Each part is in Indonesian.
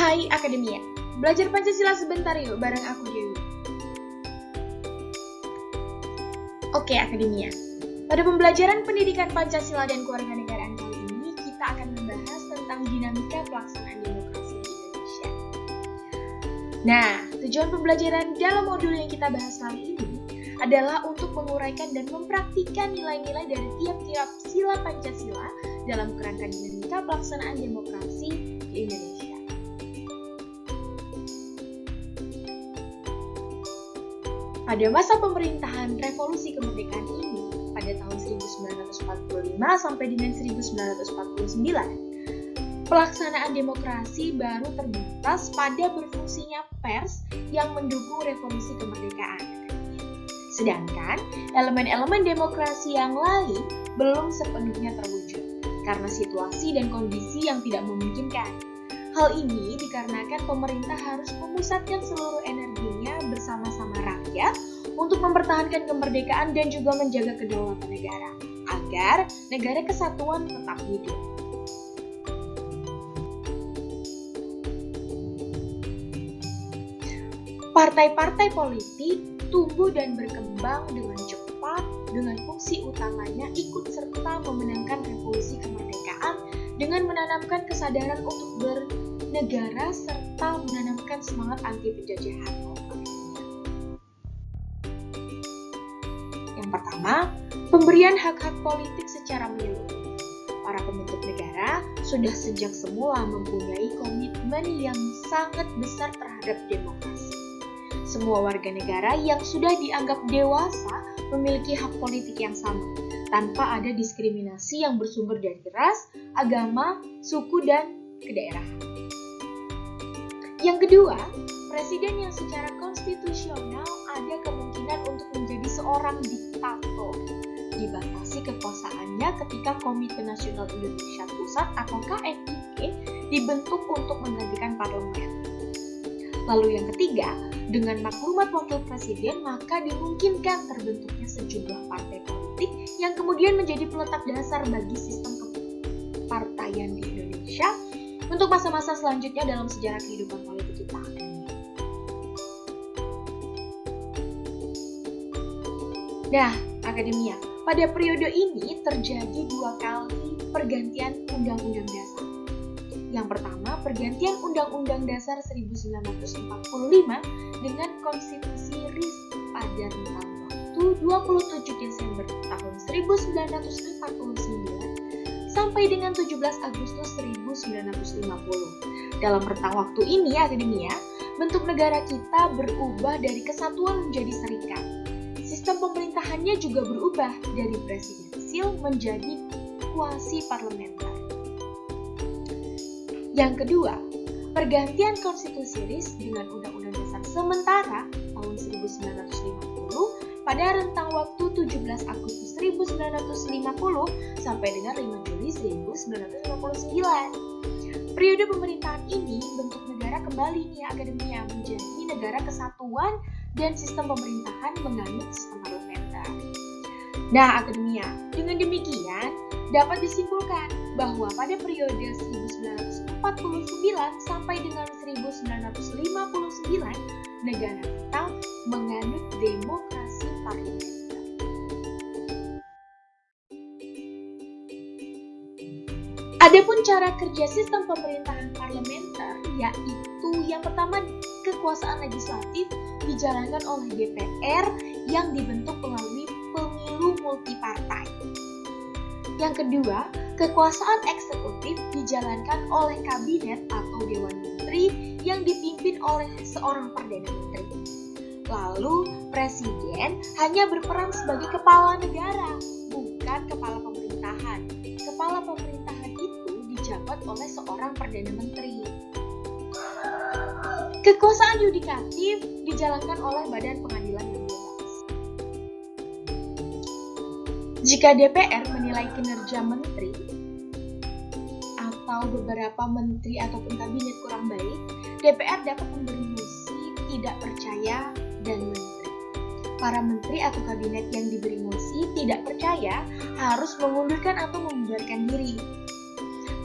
Hai Akademia, belajar Pancasila sebentar yuk bareng aku Dewi. Oke Akademia, pada pembelajaran pendidikan Pancasila dan kewarganegaraan kali ini kita akan membahas tentang dinamika pelaksanaan demokrasi di Indonesia. Nah, tujuan pembelajaran dalam modul yang kita bahas kali ini adalah untuk menguraikan dan mempraktikkan nilai-nilai dari tiap-tiap sila Pancasila dalam kerangka dinamika pelaksanaan demokrasi di Indonesia. Pada masa pemerintahan Revolusi Kemerdekaan ini, pada tahun 1945 sampai dengan 1949, pelaksanaan demokrasi baru terbatas pada berfungsinya pers yang mendukung Revolusi Kemerdekaan. Sedangkan elemen-elemen demokrasi yang lain belum sepenuhnya terwujud karena situasi dan kondisi yang tidak memungkinkan. Hal ini dikarenakan pemerintah harus memusatkan seluruh energinya bersama-sama rakyat untuk mempertahankan kemerdekaan dan juga menjaga kedaulatan negara, agar negara kesatuan tetap hidup. Partai-partai politik tumbuh dan berkembang dengan cepat, dengan fungsi utamanya ikut serta memenangkan revolusi kemerdekaan dengan menanamkan kesadaran untuk bernegara serta menanamkan semangat anti penjajahan. Yang pertama, pemberian hak-hak politik secara menyeluruh. Para pembentuk negara sudah sejak semula mempunyai komitmen yang sangat besar terhadap demokrasi. Semua warga negara yang sudah dianggap dewasa memiliki hak politik yang sama, tanpa ada diskriminasi yang bersumber dari ras, agama, suku, dan kedaerahan. Yang kedua, presiden yang secara konstitusional ada kemungkinan untuk menjadi seorang diktator. Dibatasi kekuasaannya ketika Komite Nasional Indonesia Pusat atau KNIP dibentuk untuk menggantikan parlemen. Lalu yang ketiga, dengan maklumat wakil presiden maka dimungkinkan terbentuknya sejumlah partai politik yang kemudian menjadi peletak dasar bagi sistem kepartaian di Indonesia untuk masa-masa selanjutnya dalam sejarah kehidupan politik kita. Nah, Akademia, pada periode ini terjadi 2 kali pergantian Undang-Undang Dasar. Yang pertama, pergantian Undang-Undang Dasar 1945 dengan Konstitusi RIS pada rentang waktu 27 Desember tahun 1949 sampai dengan 17 Agustus 1950. Dalam rentang waktu ini, Akademia, bentuk negara kita berubah dari kesatuan menjadi serikat. Sistem pemerintahannya juga berubah dari presidensil menjadi kuasi parlementer. Yang kedua, pergantian Konstitusi RIS dengan Undang-Undang Dasar sementara tahun 1950 pada rentang waktu 17 Agustus 1950 sampai dengan 5 Juli 1959. Periode pemerintahan ini bentuk negara kembali Akademia menjadi negara kesatuan dan sistem pemerintahan menganut sistem parlementer. Nah, Akademia, dengan demikian dapat disimpulkan bahwa pada periode 1949 sampai dengan 1959, negara kita menganut demokrasi parlementer. Adapun cara kerja sistem pemerintahan parlementer yaitu yang pertama, kekuasaan legislatif dijalankan oleh DPR yang dibentuk melalui pemilu multipartai. Yang kedua, kekuasaan eksekutif dijalankan oleh kabinet atau dewan menteri yang dipimpin oleh seorang perdana menteri. Lalu, presiden hanya berperan sebagai kepala negara, bukan kepala pemerintahan. Kepala pemerintahan itu dijabat oleh seorang perdana menteri. Kekuasaan yudikatif dijalankan oleh Badan Pengadilan yang bebas. Jika DPR menilai kinerja menteri atau beberapa menteri ataupun kabinet kurang baik, DPR dapat memberi mosi tidak percaya dan menteri. Para menteri atau kabinet yang diberi mosi tidak percaya harus mengundurkan atau membubarkan diri.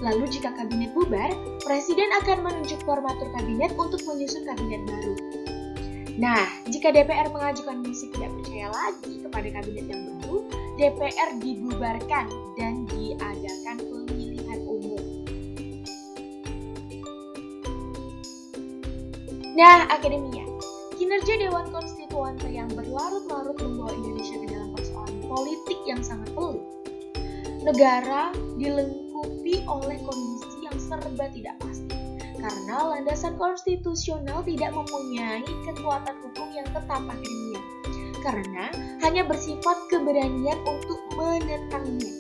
Lalu jika kabinet bubar, Presiden akan menunjuk formatur kabinet untuk menyusun kabinet baru. Nah, jika DPR mengajukan mosi tidak percaya lagi kepada kabinet yang baru, DPR dibubarkan dan diadakan pemilihan umum. Nah, akademia, kinerja Dewan Konstituante yang berlarut-larut membawa Indonesia ke dalam persoalan politik yang sangat pelik. Negara dilengkapi oleh kondisi yang serba tidak pasti, karena landasan konstitusional tidak mempunyai kekuatan hukum yang tetap akademia, karena hanya bersifat keberanian untuk menentangnya.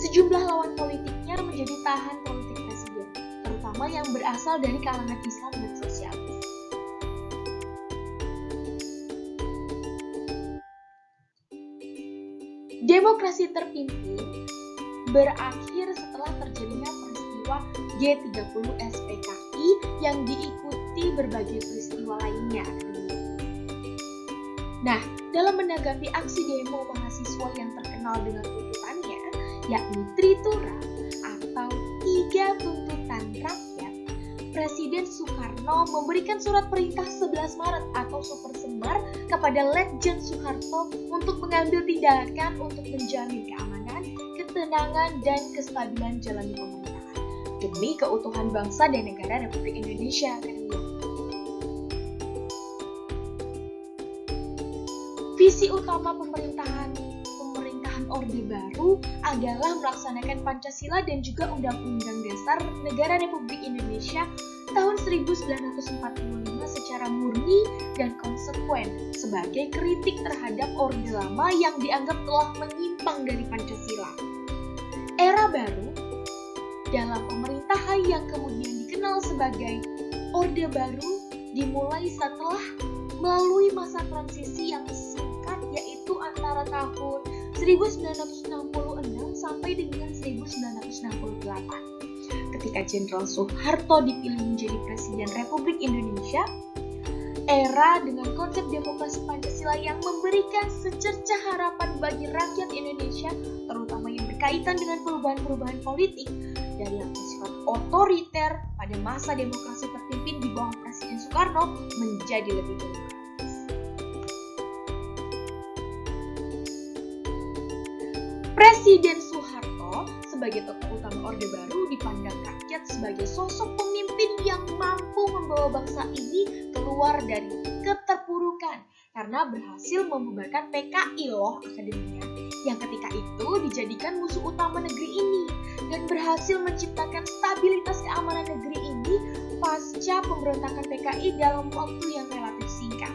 Sejumlah lawan politiknya menjadi tahan politik presiden, terutama yang berasal dari kalangan Islam dan sosialis. Demokrasi terpimpin berakhir setelah terjadinya peristiwa G30 SPKI yang diikuti berbagai peristiwa lainnya. Nah, dalam menanggapi aksi demo mahasiswa yang terkenal dengan tuntutannya, yakni Tritura atau 3 tuntutan rakyat, Presiden Soekarno memberikan surat perintah 11 Maret atau Super Semar kepada Letjen Soeharto untuk mengambil tindakan untuk menjamin keamanan, ketenangan, dan kestabilan jalannya pemerintahan demi keutuhan bangsa dan negara Republik Indonesia. Visi utama pemerintahan Orde Baru adalah melaksanakan Pancasila dan juga Undang-Undang Dasar Negara Republik Indonesia tahun 1945 secara murni dan konsekuen sebagai kritik terhadap Orde Lama yang dianggap telah menyimpang dari Pancasila. Era baru dalam pemerintahan yang kemudian dikenal sebagai Orde Baru dimulai setelah melalui masa transisi yang singkat, yaitu antara tahun 1966 sampai dengan 1968. Ketika Jenderal Soeharto dipilih menjadi Presiden Republik Indonesia, era dengan konsep demokrasi Pancasila yang memberikan secercah harapan bagi rakyat Indonesia, terutama yang berkaitan dengan perubahan-perubahan politik dari yang bersifat otoriter pada masa demokrasi terpimpin di bawah Presiden Soekarno menjadi lebih demokratis. Presiden Soeharto sebagai tokoh utama Orde Baru dipandang rakyat sebagai sosok pemimpin yang mampu membawa bangsa ini keluar dari keterpurukan karena berhasil membubarkan PKI loh akademia, yang ketika itu dijadikan musuh utama negeri ini dan berhasil menciptakan stabilitas keamanan negeri ini pasca pemberontakan PKI dalam waktu yang relatif singkat.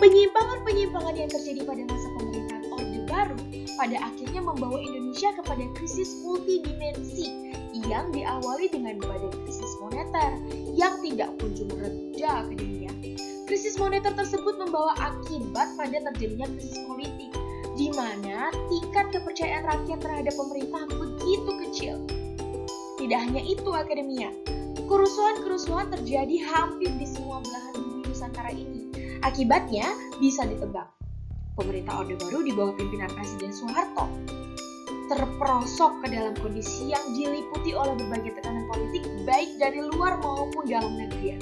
Penyimpangan-penyimpangan yang terjadi pada masa pemerintahan Orde Baru pada akhirnya membawa Indonesia kepada krisis multidimensi yang diawali dengan badai krisis moneter yang tidak kunjung reda akademia. Krisis moneter tersebut membawa akibat pada terjadinya krisis politik, di mana tingkat kepercayaan rakyat terhadap pemerintah begitu kecil. Tidak hanya itu akademia, kerusuhan-kerusuhan terjadi hampir di semua belahan bumi Nusantara ini. Akibatnya bisa ditebak, pemerintah Orde Baru di bawah pimpinan Presiden Soeharto terperosok ke dalam kondisi yang diliputi oleh berbagai tekanan politik baik dari luar maupun dalam negeri.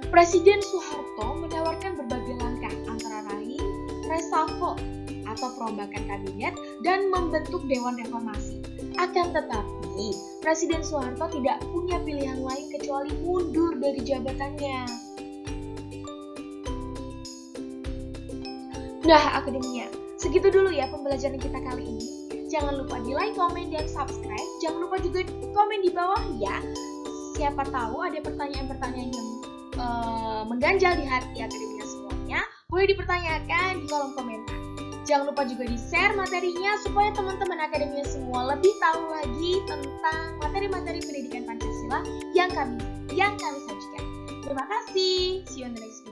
Presiden Soeharto menawarkan berbagai langkah antara lain reshuffle atau perombakan kabinet dan membentuk Dewan Reformasi. Akan tetapi, Presiden Soeharto tidak punya pilihan lain kecuali mundur dari jabatannya. Nah, akademia, segitu dulu ya pembelajaran kita kali ini. Jangan lupa di like, komen, dan subscribe. Jangan lupa juga komen di bawah ya. Siapa tahu ada pertanyaan-pertanyaan yang mengganjal di hati akademia semuanya. Boleh dipertanyakan di kolom komentar. Jangan lupa juga di-share materinya supaya teman-teman akademia semua lebih tahu lagi tentang materi-materi pendidikan Pancasila yang kami sajikan. Terima kasih. See you on the next video.